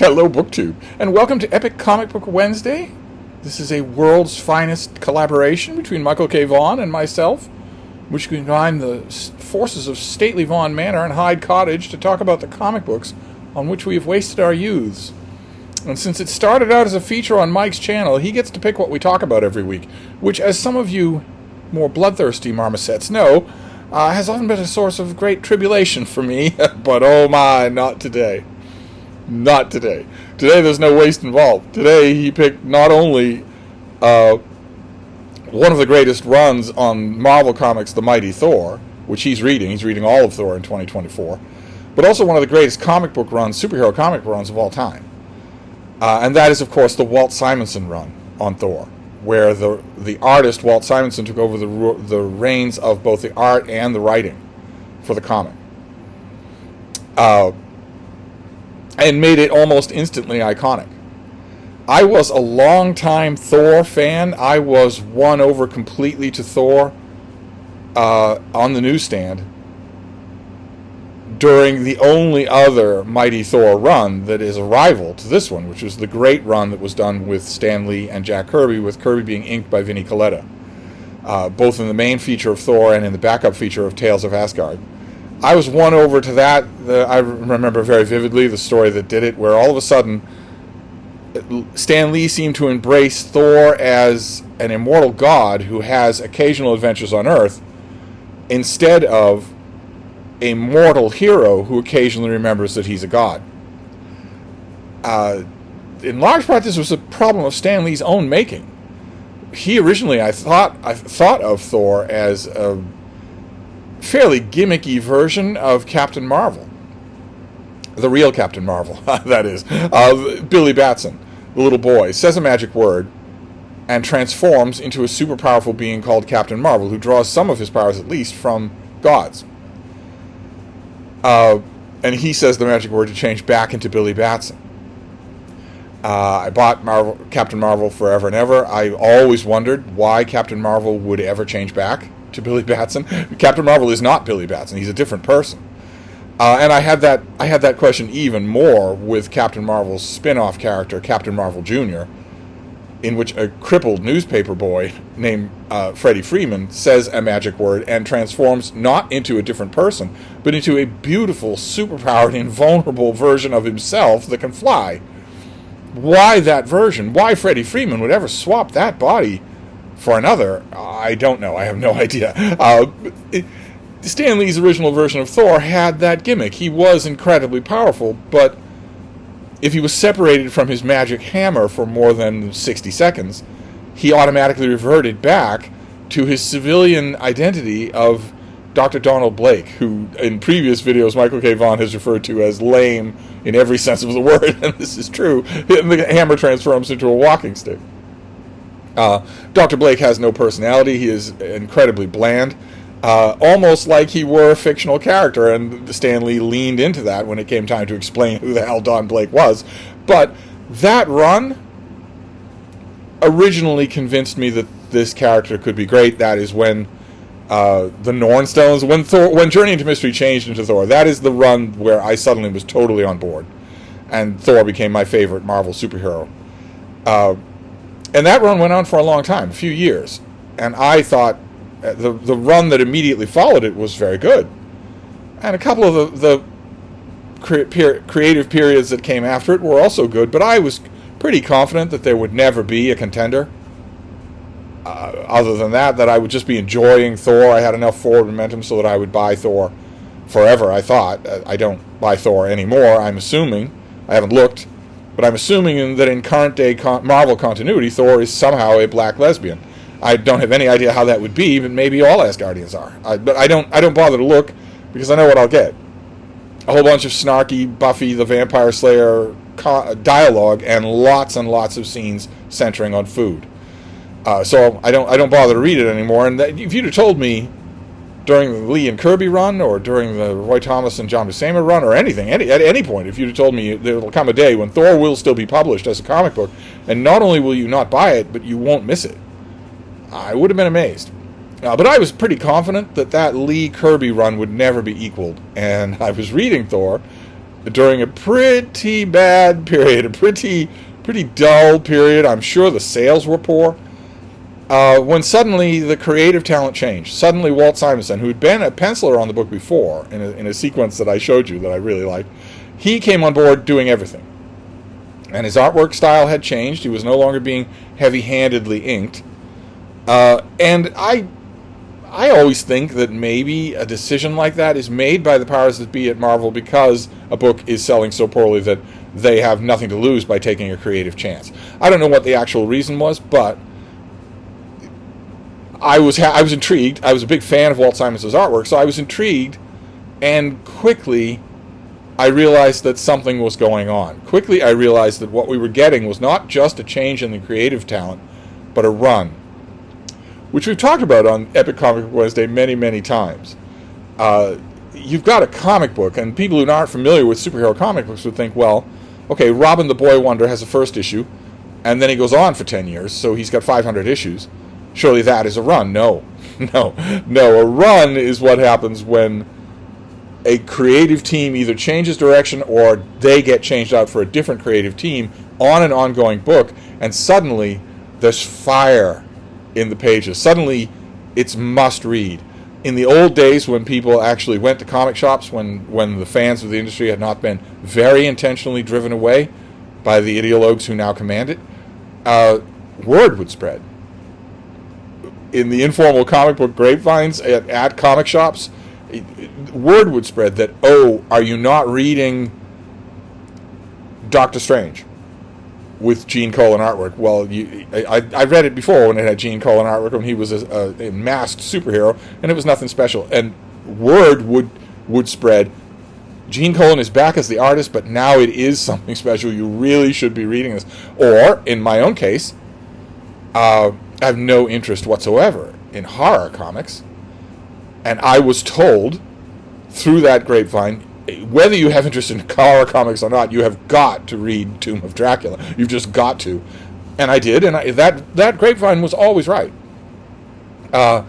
Hello, BookTube, and welcome to Epic Comic Book Wednesday. This is a world's finest collaboration between Michael K Vaughan and myself, which combine the forces of stately Vaughan Manor and Hyde Cottage to talk about the comic books on which we have wasted our youths. And since it started out as a feature on Mike's channel, he gets to pick what we talk about every week, which, as some of you more bloodthirsty marmosets know, has often been a source of great tribulation for me, but oh my, not today. Not today. Today there's no waste involved. Today he picked not only one of the greatest runs on Marvel Comics, The Mighty Thor, which he's reading. He's reading all of Thor in 2024. But also one of the greatest comic book runs, superhero comic book runs of all time. And that is, of course, the Walt Simonson run on Thor, where the artist, Walt Simonson, took over the reins of both the art and the writing for the comic. And made it almost instantly iconic. I was a long-time Thor fan. I was won over completely to Thor on the newsstand during the only other Mighty Thor run that is a rival to this one, which was the great run that was done with Stan Lee and Jack Kirby, with Kirby being inked by Vinnie Coletta, both in the main feature of Thor and in the backup feature of Tales of Asgard. I was won over to that. I remember very vividly the story that did it, where all of a sudden Stan Lee seemed to embrace Thor as an immortal god who has occasional adventures on Earth, instead of a mortal hero who occasionally remembers that he's a god. In large part, this was a problem of Stan Lee's own making. He originally, I thought of Thor as a fairly gimmicky version of Captain Marvel. The real Captain Marvel, that is. Billy Batson, the little boy, says a magic word and transforms into a super powerful being called Captain Marvel, who draws some of his powers, at least, from gods. And he says the magic word to change back into Billy Batson. I bought Captain Marvel forever and ever. I always wondered why Captain Marvel would ever change back to Billy Batson. Captain Marvel is not Billy Batson. He's a different person. And I had that question even more with Captain Marvel's spin-off character, Captain Marvel Jr., in which a crippled newspaper boy named Freddie Freeman says a magic word and transforms not into a different person, but into a beautiful, superpowered, invulnerable version of himself that can fly. Why that version? Why Freddie Freeman would ever swap that body for another, I don't know. I have no idea. Stan Lee's original version of Thor had that gimmick. He was incredibly powerful, but if he was separated from his magic hammer for more than 60 seconds, he automatically reverted back to his civilian identity of Dr. Donald Blake, who in previous videos Michael K. Vaughan has referred to as lame in every sense of the word, and this is true. The hammer transforms into a walking stick. Dr. Blake has no personality. He is incredibly bland, almost like he were a fictional character, and Stan Lee leaned into that when it came time to explain who the hell Don Blake was. But that run originally convinced me that this character could be great. That is when the Nornstones, when Journey into Mystery changed into Thor, that is the run where I suddenly was totally on board, and Thor became my favorite Marvel superhero. And that run went on for a long time, a few years. And I thought the run that immediately followed it was very good. And a couple of the creative periods that came after it were also good, but I was pretty confident that there would never be a contender. Other than that I would just be enjoying Thor. I had enough forward momentum so that I would buy Thor forever, I thought. I don't buy Thor anymore, I'm assuming. I haven't looked. But I'm assuming that in current-day Marvel continuity, Thor is somehow a black lesbian. I don't have any idea how that would be, but maybe all Asgardians are. But I don't bother to look, because I know what I'll get. A whole bunch of snarky Buffy the Vampire Slayer dialogue and lots of scenes centering on food. So I don't bother to read it anymore. And if you'd have told me during the Lee and Kirby run, or during the Roy Thomas and John Buscema run, or anything, at any point, if you'd have told me there will come a day when Thor will still be published as a comic book, and not only will you not buy it, but you won't miss it, I would have been amazed. But I was pretty confident that Lee Kirby run would never be equaled, and I was reading Thor, during a pretty bad period, a pretty dull period. I'm sure the sales were poor. When suddenly the creative talent changed. Suddenly Walt Simonson, who had been a penciler on the book before, in a sequence that I showed you that I really liked, he came on board doing everything. And his artwork style had changed. He was no longer being heavy-handedly inked. And I always think that maybe a decision like that is made by the powers that be at Marvel because a book is selling so poorly that they have nothing to lose by taking a creative chance. I don't know what the actual reason was, but I was intrigued. I was a big fan of Walt Simonson's artwork, so I was intrigued, and quickly I realized that something was going on. Quickly I realized that what we were getting was not just a change in the creative talent, but a run, which we've talked about on Epic Comic Book Wednesday many, many times. You've got a comic book, and people who aren't familiar with superhero comic books would think, well, okay, Robin the Boy Wonder has a first issue, and then he goes on for 10 years, so he's got 500 issues. Surely that is a run. No. A run is what happens when a creative team either changes direction or they get changed out for a different creative team on an ongoing book, and suddenly there's fire in the pages. Suddenly it's must read. In the old days when people actually went to comic shops, when the fans of the industry had not been very intentionally driven away by the ideologues who now command it, word would spread. In the informal comic book grapevines at comic shops, word would spread that, oh, are you not reading Doctor Strange with Gene Colan artwork? Well, I read it before when it had Gene Colan artwork when he was a masked superhero, and it was nothing special. And word would spread, Gene Colan is back as the artist, but now it is something special. You really should be reading this. Or, in my own case, I have no interest whatsoever in horror comics, and I was told through that grapevine, whether you have interest in horror comics or not, you have got to read Tomb of Dracula. You've just got to. And I did, and that grapevine was always right. I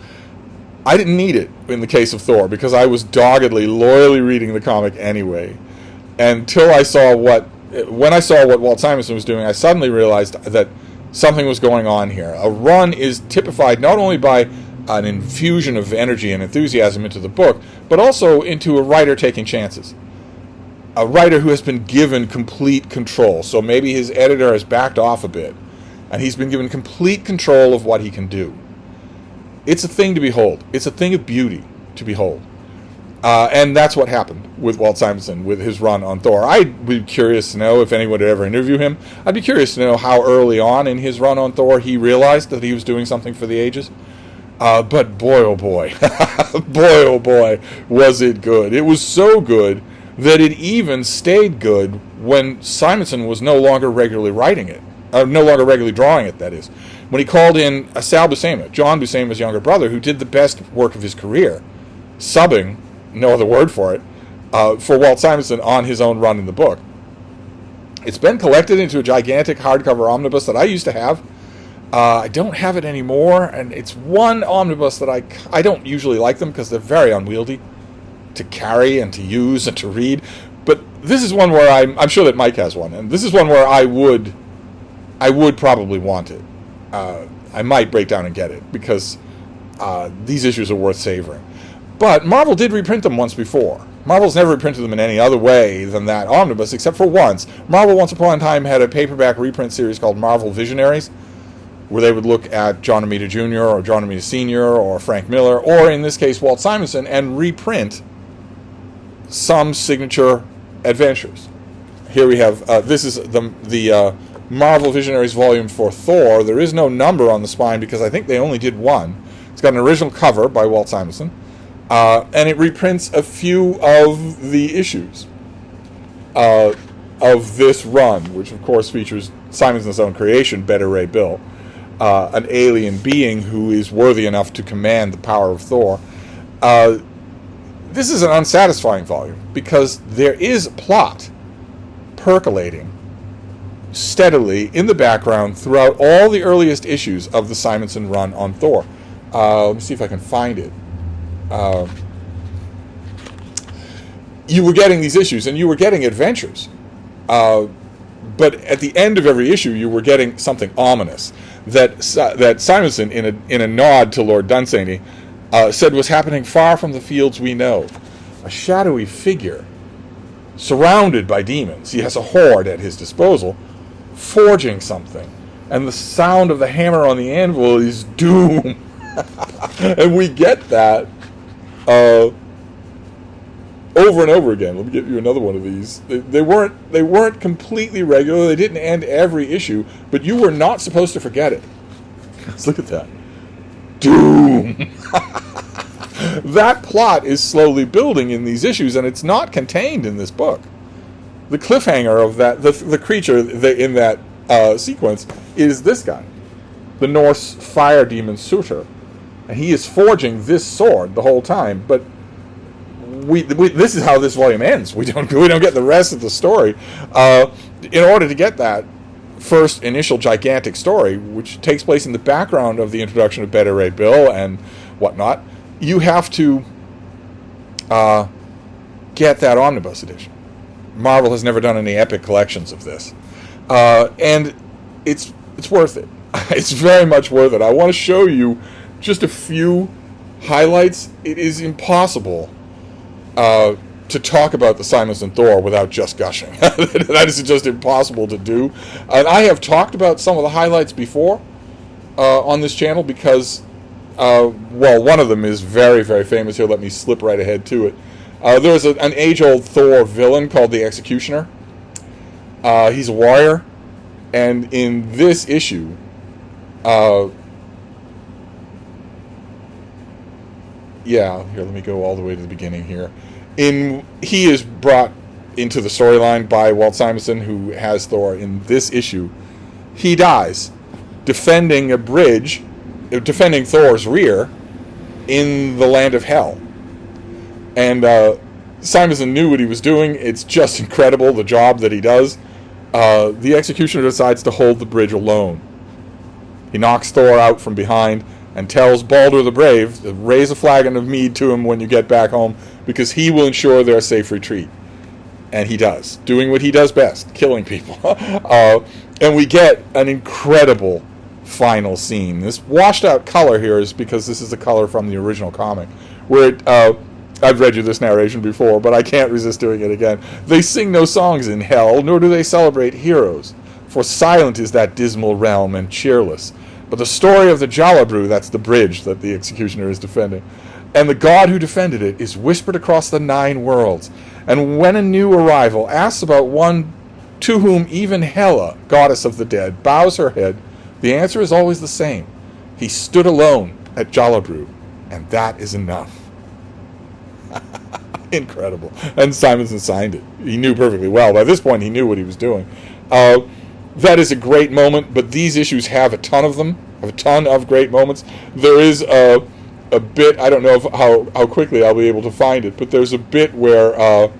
didn't need it in the case of Thor, because I was doggedly, loyally reading the comic anyway. Until when I saw what Walt Simonson was doing, I suddenly realized that something was going on here. A run is typified not only by an infusion of energy and enthusiasm into the book, but also into a writer taking chances. A writer who has been given complete control. So maybe his editor has backed off a bit, and he's been given complete control of what he can do. It's a thing to behold. It's a thing of beauty to behold. And that's what happened with Walt Simonson, with his run on Thor. I'd be curious to know if anyone would ever interview him. I'd be curious to know how early on in his run on Thor he realized that he was doing something for the ages. But boy, oh boy, boy, oh boy, was it good. It was so good that it even stayed good when Simonson was no longer regularly writing it. No longer regularly drawing it, that is. When he called in Sal Buscema, John Buscema's younger brother, who did the best work of his career, subbing, no other word for it, for Walt Simonson on his own run in the book. It's been collected into a gigantic hardcover omnibus that I used to have. I don't have it anymore, and it's one omnibus that I don't usually like them because they're very unwieldy to carry and to use and to read. But this is one where I'm sure that Mike has one, and this is one where I would probably want it. I might break down and get it because these issues are worth savoring. But Marvel did reprint them once before. Marvel's never reprinted them in any other way than that omnibus, except for once. Marvel, once upon a time, had a paperback reprint series called Marvel Visionaries, where they would look at John Romita Jr. or John Romita Sr. or Frank Miller, or in this case, Walt Simonson, and reprint some signature adventures. Here we have, this is the Marvel Visionaries volume for Thor. There is no number on the spine because I think they only did one. It's got an original cover by Walt Simonson. And it reprints a few of the issues of this run, which of course features Simonson's own creation, Beta Ray Bill, an alien being who is worthy enough to command the power of Thor. This is an unsatisfying volume because there is plot percolating steadily in the background throughout all the earliest issues of the Simonson run on Thor. Let me see if I can find it. you were getting these issues, and you were getting adventures. But at the end of every issue, you were getting something ominous that Simonson, in a nod to Lord Dunsany, said was happening far from the fields we know. A shadowy figure, surrounded by demons. He has a horde at his disposal, forging something. And the sound of the hammer on the anvil is doom. And we get that over and over again. Let me get you another one of these. They weren't completely regular. They didn't end every issue, but you were not supposed to forget it. Let's look at that. Doom. That plot is slowly building in these issues, and it's not contained in this book. The cliffhanger of that, the creature in that sequence is this guy, the Norse fire demon Surtur, and he is forging this sword the whole time. But this is how this volume ends. We don't get the rest of the story. In order to get that first initial gigantic story, which takes place in the background of the introduction of Beta Ray Bill and whatnot, you have to get that omnibus edition. Marvel has never done any epic collections of this, and it's worth it. It's very much worth it. I want to show you just a few highlights. It is impossible to talk about the Simonson Thor without just gushing. That is just impossible to do. And I have talked about some of the highlights before on this channel because, one of them is very, very famous. Here, let me slip right ahead to it. There's an age-old Thor villain called the Executioner. He's a warrior, and in this issue, here, let me go all the way to the beginning here. He is brought into the storyline by Walt Simonson, who has Thor in this issue. He dies defending a bridge, defending Thor's rear in the land of Hell. And Simonson knew what he was doing. It's just incredible, the job that he does. The Executioner decides to hold the bridge alone. He knocks Thor out from behind and tells Baldur the Brave to raise a flagon of mead to him when you get back home, because he will ensure their safe retreat. And he does, doing what he does best, killing people. And we get an incredible final scene. This washed out color here is because this is the color from the original comic, where I've read you this narration before, but I can't resist doing it again. They sing no songs in hell, nor do they celebrate heroes, for silent is that dismal realm and cheerless. But the story of the Jalabru, that's the bridge that the Executioner is defending, and the god who defended it is whispered across the 9 worlds. And when a new arrival asks about one to whom even Hela, goddess of the dead, bows her head, the answer is always the same. He stood alone at Jalabru, and that is enough. Incredible. And Simonson signed it. He knew perfectly well. By this point, he knew what he was doing. That is a great moment, but these issues have a ton of them, have a ton of great moments. There is a bit, I don't know how quickly I'll be able to find it, but there's a bit where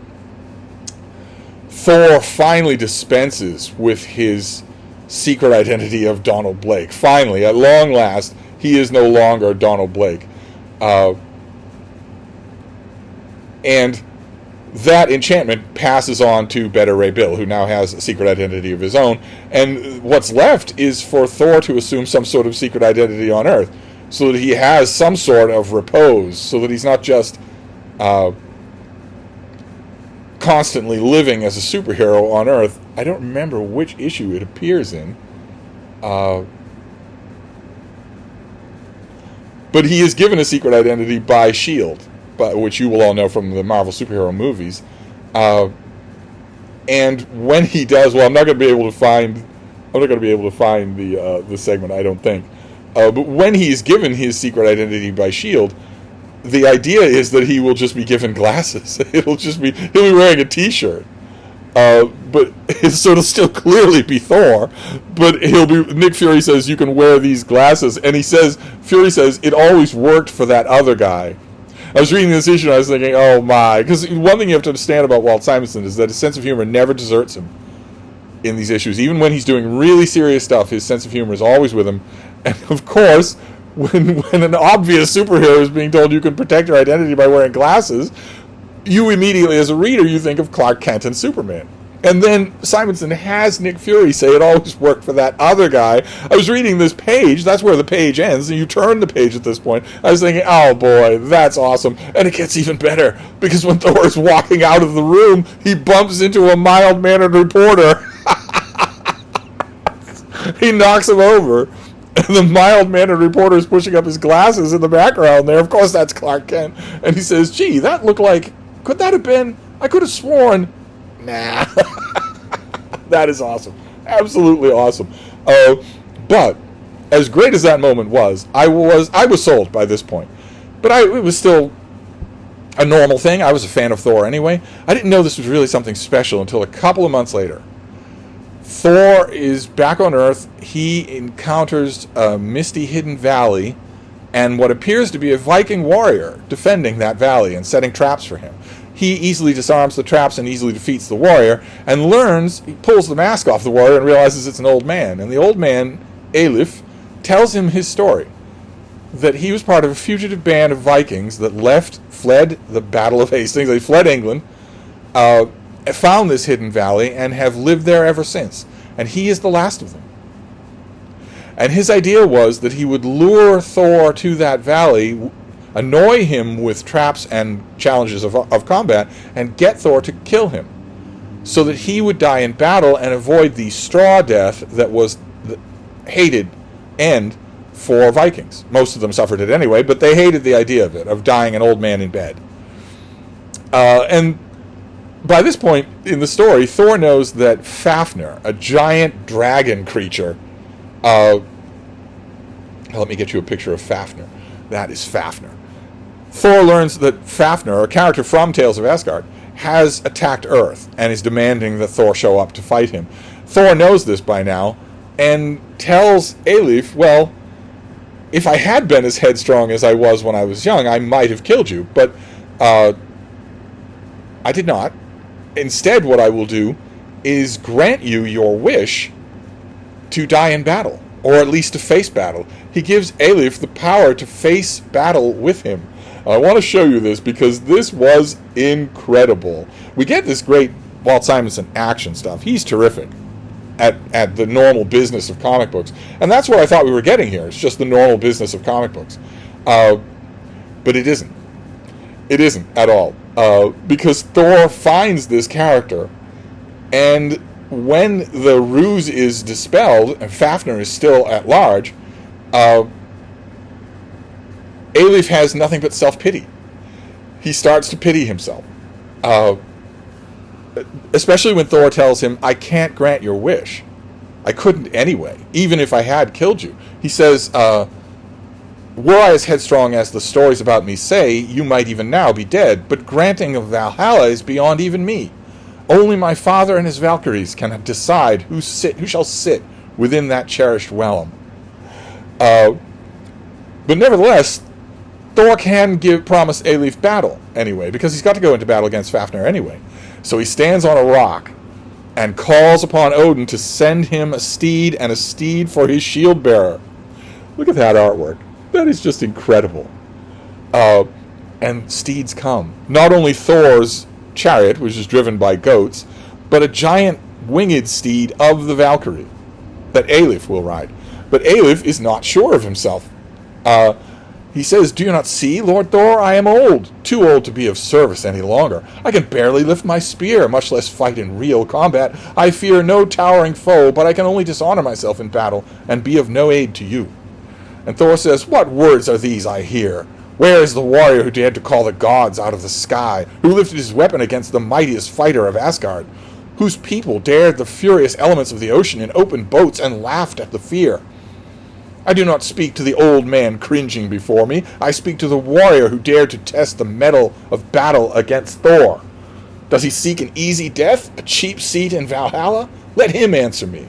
Thor finally dispenses with his secret identity of Donald Blake. Finally, at long last, he is no longer Donald Blake. And that enchantment passes on to Beta Ray Bill, who now has a secret identity of his own. And what's left is for Thor to assume some sort of secret identity on Earth, so that he has some sort of repose, so that he's not just constantly living as a superhero on Earth. I don't remember which issue it appears in. But he is given a secret identity by S.H.I.E.L.D., which you will all know from the Marvel superhero movies. And when he does, I'm not going to be able to find the segment, I don't think. But when he's given his secret identity by S.H.I.E.L.D., the idea is that he will just be given glasses. He'll be wearing a T-shirt. But so it'll still clearly be Thor, but Nick Fury says you can wear these glasses, and Fury says it always worked for that other guy. I was reading this issue and I was thinking, oh my, because one thing you have to understand about Walt Simonson is that his sense of humor never deserts him in these issues. Even when he's doing really serious stuff, his sense of humor is always with him. And of course, when an obvious superhero is being told you can protect your identity by wearing glasses, you immediately, as a reader, you think of Clark Kent and Superman. And then Simonson has Nick Fury say it always worked for that other guy. I was reading this page. That's where the page ends. And you turn the page at this point. I was thinking, oh boy, that's awesome. And it gets even better. Because when Thor is walking out of the room, he bumps into a mild-mannered reporter. He knocks him over. And the mild-mannered reporter is pushing up his glasses in the background there. Of course, that's Clark Kent. And he says, gee, that looked like... Could that have been... I could have sworn... Nah. That is awesome. Absolutely awesome. But as great as that moment was, I was sold by this point. But it was still a normal thing. I was a fan of Thor anyway. I didn't know this was really something special until a couple of months later. Thor is back on Earth. He encounters a misty hidden valley and what appears to be a Viking warrior defending that valley and setting traps for him. He easily disarms the traps and easily defeats the warrior and he pulls the mask off the warrior and realizes it's an old man. And the old man, Alif, tells him his story. That he was part of a fugitive band of Vikings that fled the Battle of Hastings. They fled England, found this hidden valley, and have lived there ever since. And he is the last of them. And his idea was that he would lure Thor to that valley, annoy him with traps and challenges of combat, and get Thor to kill him, so that he would die in battle and avoid the straw death that was the hated end for Vikings. Most of them suffered it anyway, but they hated the idea of it, of dying an old man in bed. And by this point in the story, Thor knows that Fafnir, a giant dragon creature, let me get you a picture of Fafnir. That is Fafnir. Thor learns that Fafnir, a character from Tales of Asgard, has attacked Earth and is demanding that Thor show up to fight him. Thor knows this by now and tells Alif, well, if I had been as headstrong as I was when I was young, I might have killed you, but I did not. Instead, what I will do is grant you your wish to die in battle, or at least to face battle. He gives Alif the power to face battle with him. I want to show you this because this was incredible. We get this great Walt Simonson action stuff. He's terrific at the normal business of comic books. And that's what I thought we were getting here. It's just the normal business of comic books. But it isn't. It isn't at all. Because Thor finds this character, and when the ruse is dispelled and Fafnir is still at large, Alif has nothing but self-pity. He starts to pity himself. Especially when Thor tells him, I can't grant your wish. I couldn't anyway, even if I had killed you. He says, were I as headstrong as the stories about me say, you might even now be dead, but granting of Valhalla is beyond even me. Only my father and his Valkyries can decide who shall sit within that cherished realm. But nevertheless, Thor can promise Alif battle anyway, because he's got to go into battle against Fafnir anyway. So he stands on a rock and calls upon Odin to send him a steed and a steed for his shield bearer. Look at that artwork. That is just incredible. And steeds come. Not only Thor's chariot, which is driven by goats, but a giant winged steed of the Valkyrie that Alif will ride. But Alif is not sure of himself. He says, do you not see, Lord Thor? I am old, too old to be of service any longer. I can barely lift my spear, much less fight in real combat. I fear no towering foe, but I can only dishonor myself in battle and be of no aid to you. And Thor says, what words are these I hear? Where is the warrior who dared to call the gods out of the sky, who lifted his weapon against the mightiest fighter of Asgard, whose people dared the furious elements of the ocean in open boats and laughed at the fear? I do not speak to the old man cringing before me. I speak to the warrior who dared to test the mettle of battle against Thor. Does he seek an easy death, a cheap seat in Valhalla? Let him answer me.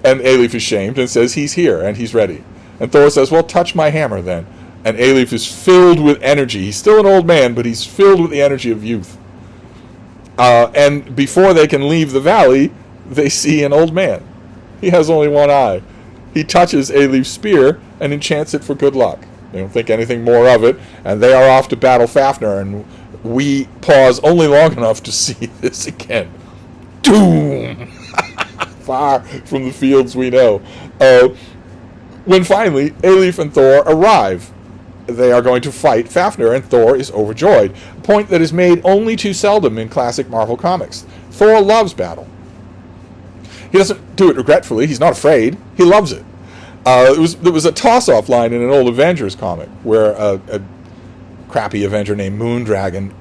And Alif is shamed and says he's here and he's ready. And Thor says, well, touch my hammer then. And Alif is filled with energy. He's still an old man, but he's filled with the energy of youth. And before they can leave the valley, they see an old man. He has only one eye. He touches Alif's spear and enchants it for good luck. They don't think anything more of it, and they are off to battle Fafnir. And we pause only long enough to see this again. Doom! Far from the fields we know. When finally Alif and Thor arrive, they are going to fight Fafnir, and Thor is overjoyed. A point that is made only too seldom in classic Marvel comics. Thor loves battle. He doesn't do it regretfully. He's not afraid. He loves it. There was a toss-off line in an old Avengers comic where a crappy Avenger named Moondragon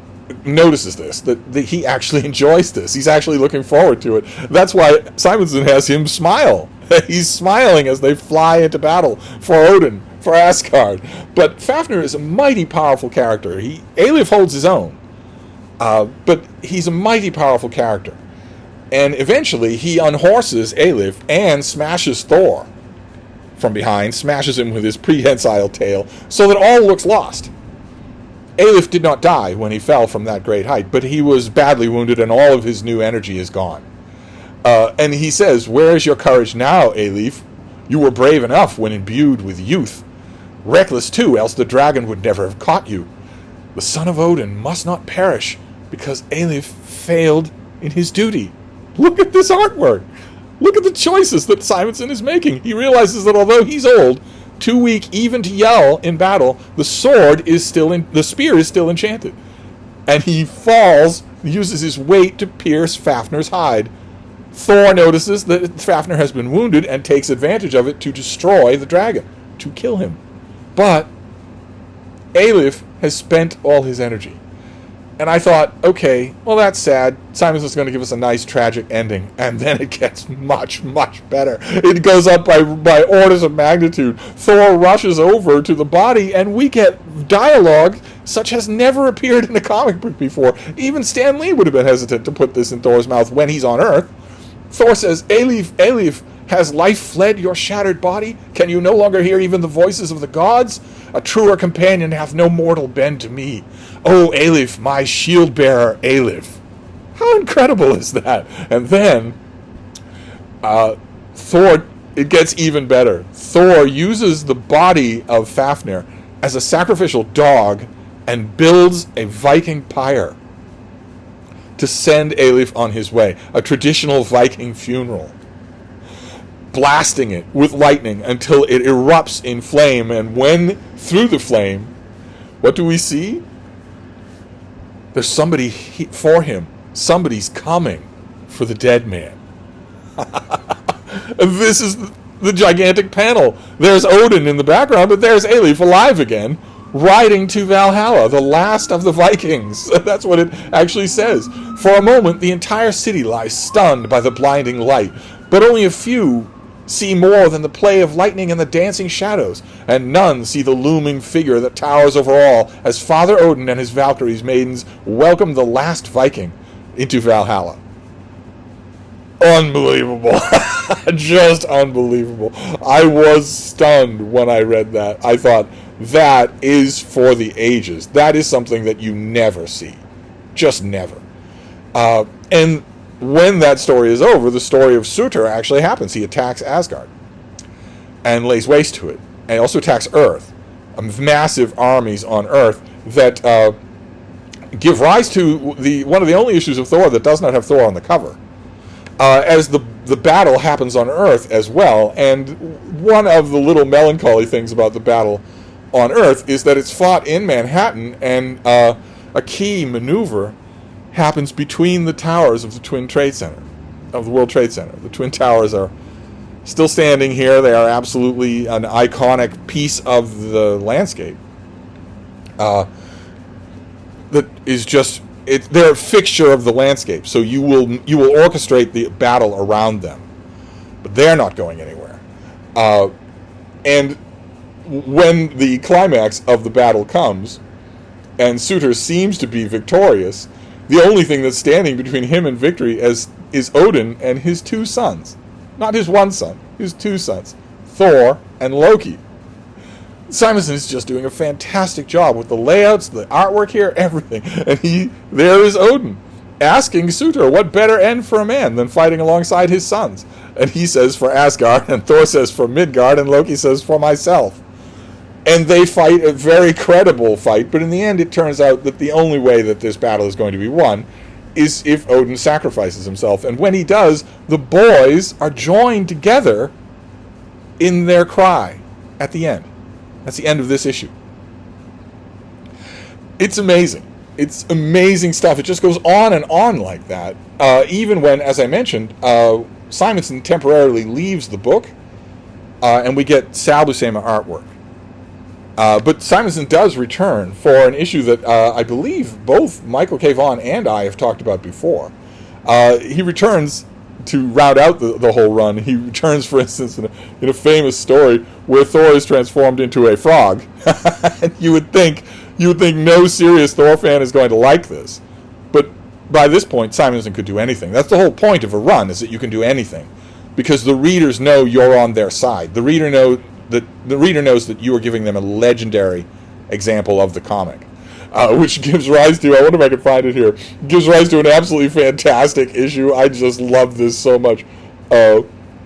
notices this, that he actually enjoys this. He's actually looking forward to it. That's why Simonson has him smile. He's smiling as they fly into battle for Odin, for Asgard. But Fafnir is a mighty powerful character. Alif holds his own, but he's a mighty powerful character. And eventually he unhorses Alif and smashes Thor from behind, smashes him with his prehensile tail, so that all looks lost. Alif did not die when he fell from that great height, but he was badly wounded and all of his new energy is gone. And he says, "Where is your courage now, Alif? You were brave enough when imbued with youth. Reckless too, else the dragon would never have caught you. The son of Odin must not perish because Alif failed in his duty." Look at this artwork. Look at the choices that Simonson is making. He realizes that although he's old, too weak even to yell in battle, the spear is still enchanted. And he falls, uses his weight to pierce Fafnir's hide. Thor notices that Fafnir has been wounded and takes advantage of it to destroy the dragon, to kill him. But Alif has spent all his energy. And I thought, okay, well, that's sad. Simonson's going to give us a nice tragic ending. And then it gets much, much better. It goes up by orders of magnitude. Thor rushes over to the body, and we get dialogue such as never appeared in a comic book before. Even Stan Lee would have been hesitant to put this in Thor's mouth when he's on Earth. Thor says, "Alif, Alif, has life fled your shattered body? Can you no longer hear even the voices of the gods? A truer companion hath no mortal been to me. O Alif, my shield-bearer, Alif." How incredible is that? And then, Thor, it gets even better. Thor uses the body of Fafnir as a sacrificial dog and builds a Viking pyre to send Alif on his way. A traditional Viking funeral. Blasting it with lightning until it erupts in flame, and when through the flame, what do we see? There's somebody for him. Somebody's coming for the dead man. This is the gigantic panel. There's Odin in the background, but there's Alif alive again, riding to Valhalla, the last of the Vikings. That's what it actually says. For a moment, the entire city lies stunned by the blinding light, but only a few see more than the play of lightning and the dancing shadows, and none see the looming figure that towers over all as Father Odin and his Valkyries maidens welcome the last Viking into Valhalla. Unbelievable. Just unbelievable. I was stunned when I read that. I thought, that is for the ages. That is something that you never see. Just never. And when that story is over, the story of Surtur actually happens. He attacks Asgard and lays waste to it. And he also attacks Earth. Massive armies on Earth that give rise to one of the only issues of Thor that does not have Thor on the cover. As the battle happens on Earth as well. And one of the little melancholy things about the battle on Earth is that it's fought in Manhattan, and a key maneuver happens between the towers of the Twin Trade Center, of the World Trade Center. The Twin Towers are still standing here. They are absolutely an iconic piece of the landscape. That is just, they're a fixture of the landscape. So you will orchestrate the battle around them, but they're not going anywhere. And when the climax of the battle comes, and Surtur seems to be victorious, the only thing that's standing between him and victory is Odin and his two sons. Not his one son, his two sons, Thor and Loki. Simonson is just doing a fantastic job with the layouts, the artwork here, everything. And there is Odin, asking Surtur, what better end for a man than fighting alongside his sons? And he says, for Asgard, and Thor says, for Midgard, and Loki says, for myself. And they fight a very credible fight, but in the end it turns out that the only way that this battle is going to be won is if Odin sacrifices himself. And when he does, the boys are joined together in their cry at the end. That's the end of this issue. It's amazing. It's amazing stuff. It just goes on and on like that. Even when, as I mentioned, Simonson temporarily leaves the book, and we get Sal Buscema artwork. But Simonson does return for an issue that I believe both Michael K. Vaughan and I have talked about before. He returns to round out the whole run. He returns, for instance, in a famous story where Thor is transformed into a frog. And you would think no serious Thor fan is going to like this. But by this point, Simonson could do anything. That's the whole point of a run, is that you can do anything. Because the readers know you're on their side. The reader knows that you are giving them a legendary example of the comic. Which gives rise to, I wonder if I can find it here, gives rise to an absolutely fantastic issue. I just love this so much.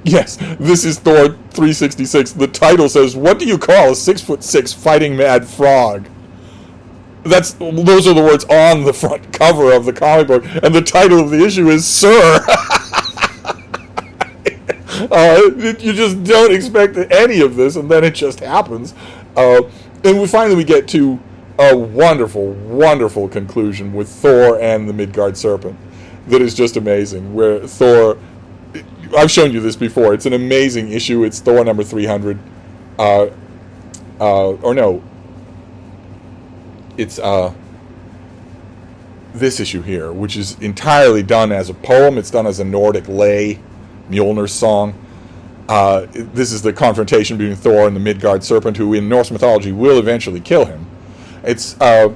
Yes, this is Thor 366. The title says, "What do you call a 6'6" fighting mad frog?" Those are the words on the front cover of the comic book, and the title of the issue is "Sir." You just don't expect any of this, and then it just happens. And we get to a wonderful, wonderful conclusion with Thor and the Midgard Serpent that is just amazing, where Thor... I've shown you this before. It's an amazing issue. It's Thor number 300. It's this issue here, which is entirely done as a poem. It's done as a Nordic lay, Mjolnir's song. This is the confrontation between Thor and the Midgard Serpent, who in Norse mythology will eventually kill him. It's Walt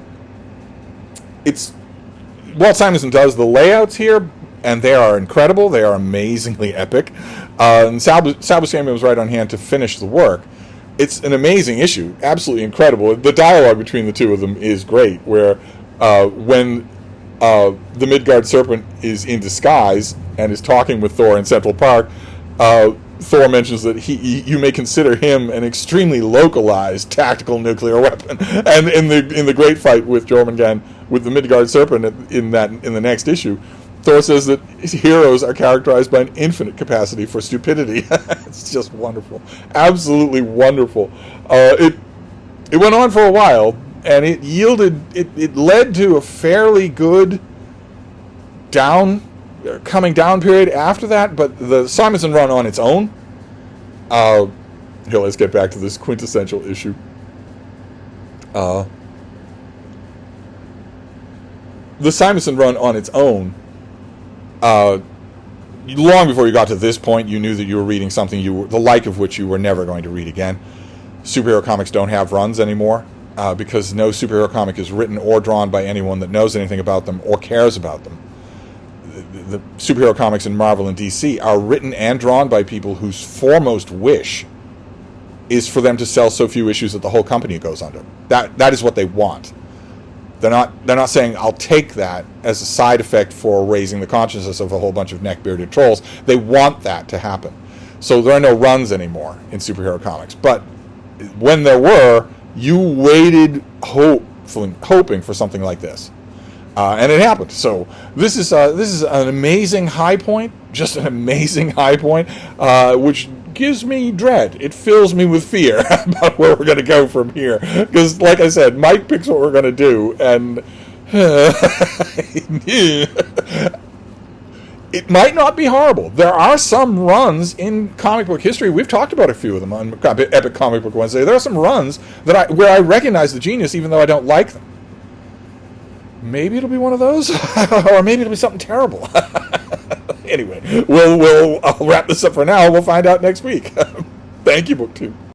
Simonson does the layouts here, and they are incredible. They are amazingly epic. And Sal Buscema was right on hand to finish the work. It's an amazing issue, absolutely incredible. The dialogue between the two of them is great, where when the Midgard Serpent is in disguise and is talking with Thor in Central Park, Thor mentions that you may consider him an extremely localized tactical nuclear weapon. And in the great fight with Jormungand with the Midgard Serpent in the next issue, Thor says that his heroes are characterized by an infinite capacity for stupidity. It's just wonderful, absolutely wonderful. It went on for a while, and it led to a fairly good coming down period after that, but the Simonson run on its own. Here, let's get back to this quintessential issue. The Simonson run on its own, long before you got to this point, you knew that you were reading something the like of which you were never going to read again. Superhero comics don't have runs anymore, because no superhero comic is written or drawn by anyone that knows anything about them or cares about them. The superhero comics in Marvel and DC are written and drawn by people whose foremost wish is for them to sell so few issues that the whole company goes under. That is what they want. They're not saying, I'll take that as a side effect for raising the consciousness of a whole bunch of neck-bearded trolls. They want that to happen. So there are no runs anymore in superhero comics. But when there were, you waited hoping for something like this. And it happened. So this is an amazing high point, just an amazing high point, which gives me dread. It fills me with fear about where we're going to go from here. Because, like I said, Mike picks what we're going to do, and it might not be horrible. There are some runs in comic book history. We've talked about a few of them on Epic Comic Book Wednesday. There are some runs where I recognize the genius, even though I don't like them. Maybe it'll be one of those, or maybe it'll be something terrible. Anyway, I'll wrap this up for now. We'll find out next week. Thank you, BookTube.